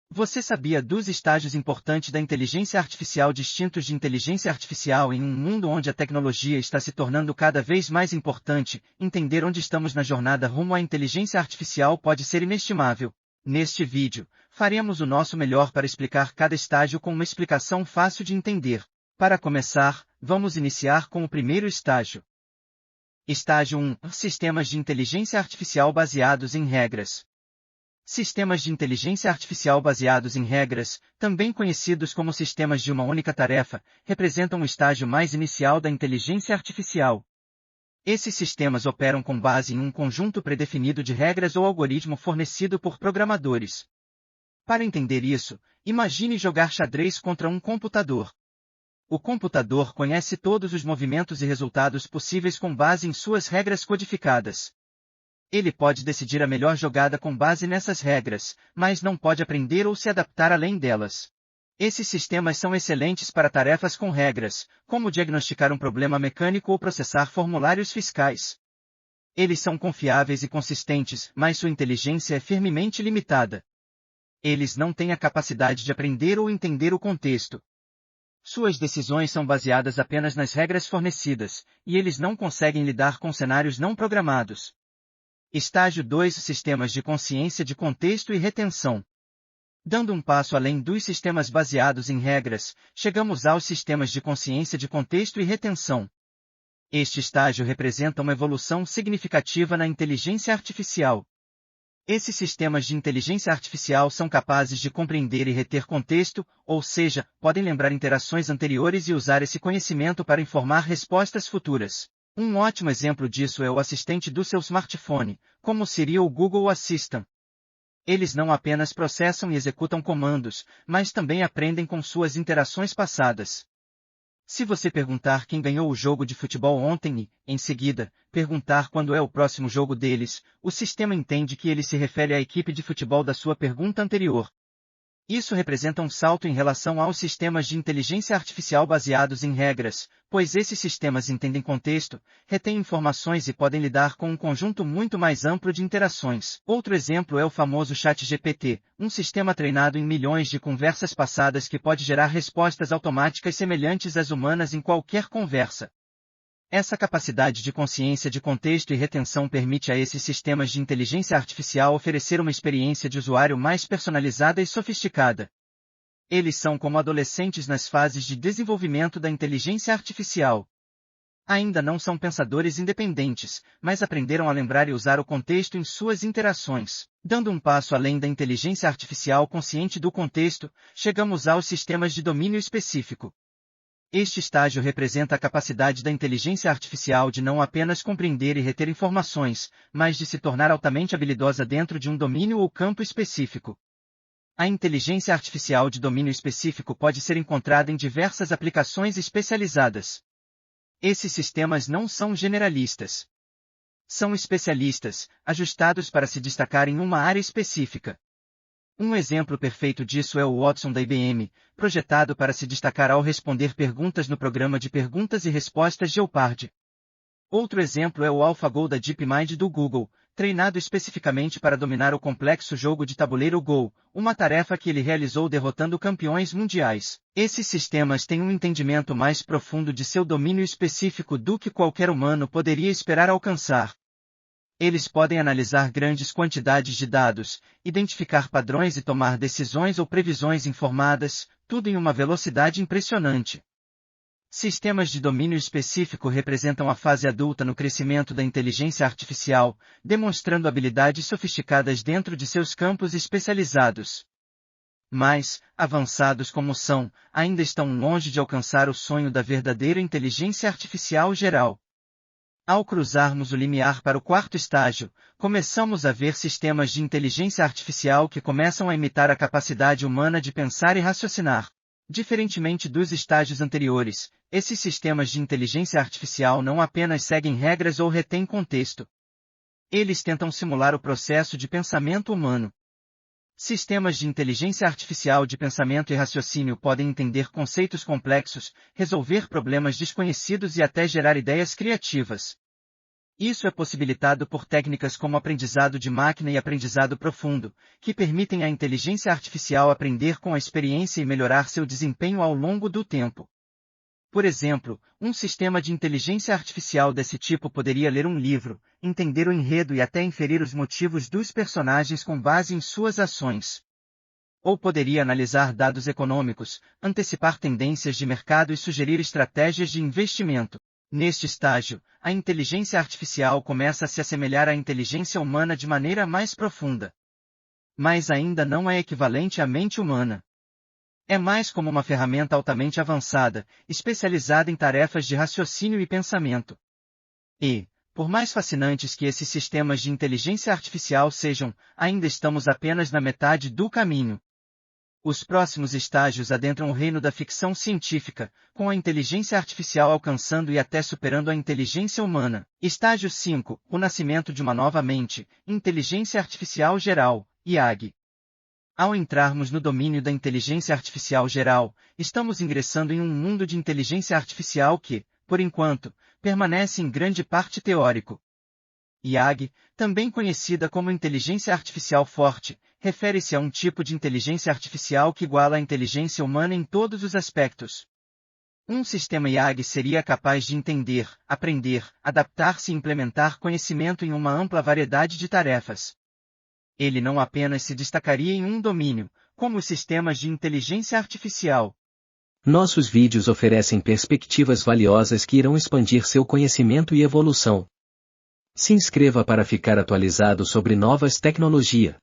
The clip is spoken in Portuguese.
Você sabia dos estágios importantes da inteligência artificial distintos de inteligência artificial em um mundo onde a tecnologia está se tornando cada vez mais importante? Entender onde estamos na jornada rumo à inteligência artificial pode ser inestimável. Neste vídeo, faremos o nosso melhor para explicar cada estágio com uma explicação fácil de entender. Para começar, vamos iniciar com o primeiro estágio. Estágio 1. Sistemas de inteligência artificial baseados em regras. Sistemas de inteligência artificial baseados em regras, também conhecidos como sistemas de uma única tarefa, representam o estágio mais inicial da inteligência artificial. Esses sistemas operam com base em um conjunto predefinido de regras ou algoritmo fornecido por programadores. Para entender isso, imagine jogar xadrez contra um computador. O computador conhece todos os movimentos e resultados possíveis com base em suas regras codificadas. Ele pode decidir a melhor jogada com base nessas regras, mas não pode aprender ou se adaptar além delas. Esses sistemas são excelentes para tarefas com regras, como diagnosticar um problema mecânico ou processar formulários fiscais. Eles são confiáveis e consistentes, mas sua inteligência é firmemente limitada. Eles não têm a capacidade de aprender ou entender o contexto. Suas decisões são baseadas apenas nas regras fornecidas, e eles não conseguem lidar com cenários não programados. Estágio 2. Sistemas de consciência de contexto e retenção. Dando um passo além dos sistemas baseados em regras, chegamos aos sistemas de consciência de contexto e retenção. Este estágio representa uma evolução significativa na inteligência artificial. Esses sistemas de inteligência artificial são capazes de compreender e reter contexto, ou seja, podem lembrar interações anteriores e usar esse conhecimento para informar respostas futuras. Um ótimo exemplo disso é o assistente do seu smartphone, como o Siri ou o Google Assistant. Eles não apenas processam e executam comandos, mas também aprendem com suas interações passadas. Se você perguntar quem ganhou o jogo de futebol ontem e, em seguida, perguntar quando é o próximo jogo deles, o sistema entende que ele se refere à equipe de futebol da sua pergunta anterior. Isso representa um salto em relação aos sistemas de inteligência artificial baseados em regras, pois esses sistemas entendem contexto, retêm informações e podem lidar com um conjunto muito mais amplo de interações. Outro exemplo é o famoso ChatGPT, um sistema treinado em milhões de conversas passadas que pode gerar respostas automáticas semelhantes às humanas em qualquer conversa. Essa capacidade de consciência de contexto e retenção permite a esses sistemas de inteligência artificial oferecer uma experiência de usuário mais personalizada e sofisticada. Eles são como adolescentes nas fases de desenvolvimento da inteligência artificial. Ainda não são pensadores independentes, mas aprenderam a lembrar e usar o contexto em suas interações. Dando um passo além da inteligência artificial consciente do contexto, chegamos aos sistemas de domínio específico. Este estágio representa a capacidade da inteligência artificial de não apenas compreender e reter informações, mas de se tornar altamente habilidosa dentro de um domínio ou campo específico. A inteligência artificial de domínio específico pode ser encontrada em diversas aplicações especializadas. Esses sistemas não são generalistas. São especialistas, ajustados para se destacar em uma área específica. Um exemplo perfeito disso é o Watson da IBM, projetado para se destacar ao responder perguntas no programa de perguntas e respostas Jeopardy. Outro exemplo é o AlphaGo da DeepMind do Google, treinado especificamente para dominar o complexo jogo de tabuleiro Go, uma tarefa que ele realizou derrotando campeões mundiais. Esses sistemas têm um entendimento mais profundo de seu domínio específico do que qualquer humano poderia esperar alcançar. Eles podem analisar grandes quantidades de dados, identificar padrões e tomar decisões ou previsões informadas, tudo em uma velocidade impressionante. Sistemas de domínio específico representam a fase adulta no crescimento da inteligência artificial, demonstrando habilidades sofisticadas dentro de seus campos especializados. Mas, avançados como são, ainda estão longe de alcançar o sonho da verdadeira inteligência artificial geral. Ao cruzarmos o limiar para o quarto estágio, começamos a ver sistemas de inteligência artificial que começam a imitar a capacidade humana de pensar e raciocinar. Diferentemente dos estágios anteriores, esses sistemas de inteligência artificial não apenas seguem regras ou retêm contexto. Eles tentam simular o processo de pensamento humano. Sistemas de inteligência artificial de pensamento e raciocínio podem entender conceitos complexos, resolver problemas desconhecidos e até gerar ideias criativas. Isso é possibilitado por técnicas como aprendizado de máquina e aprendizado profundo, que permitem à inteligência artificial aprender com a experiência e melhorar seu desempenho ao longo do tempo. Por exemplo, um sistema de inteligência artificial desse tipo poderia ler um livro, entender o enredo e até inferir os motivos dos personagens com base em suas ações. Ou poderia analisar dados econômicos, antecipar tendências de mercado e sugerir estratégias de investimento. Neste estágio, a inteligência artificial começa a se assemelhar à inteligência humana de maneira mais profunda. Mas ainda não é equivalente à mente humana. É mais como uma ferramenta altamente avançada, especializada em tarefas de raciocínio e pensamento. E, por mais fascinantes que esses sistemas de inteligência artificial sejam, ainda estamos apenas na metade do caminho. Os próximos estágios adentram o reino da ficção científica, com a inteligência artificial alcançando e até superando a inteligência humana. Estágio 5. O nascimento de uma nova mente, Inteligência Artificial Geral, IAG. Ao entrarmos no domínio da inteligência artificial geral, estamos ingressando em um mundo de inteligência artificial que, por enquanto, permanece em grande parte teórico. IAG, também conhecida como inteligência artificial forte, refere-se a um tipo de inteligência artificial que iguala a inteligência humana em todos os aspectos. Um sistema IAG seria capaz de entender, aprender, adaptar-se e implementar conhecimento em uma ampla variedade de tarefas. Ele não apenas se destacaria em um domínio, como os sistemas de inteligência artificial. Nossos vídeos oferecem perspectivas valiosas que irão expandir seu conhecimento e evolução. Se inscreva para ficar atualizado sobre novas tecnologias.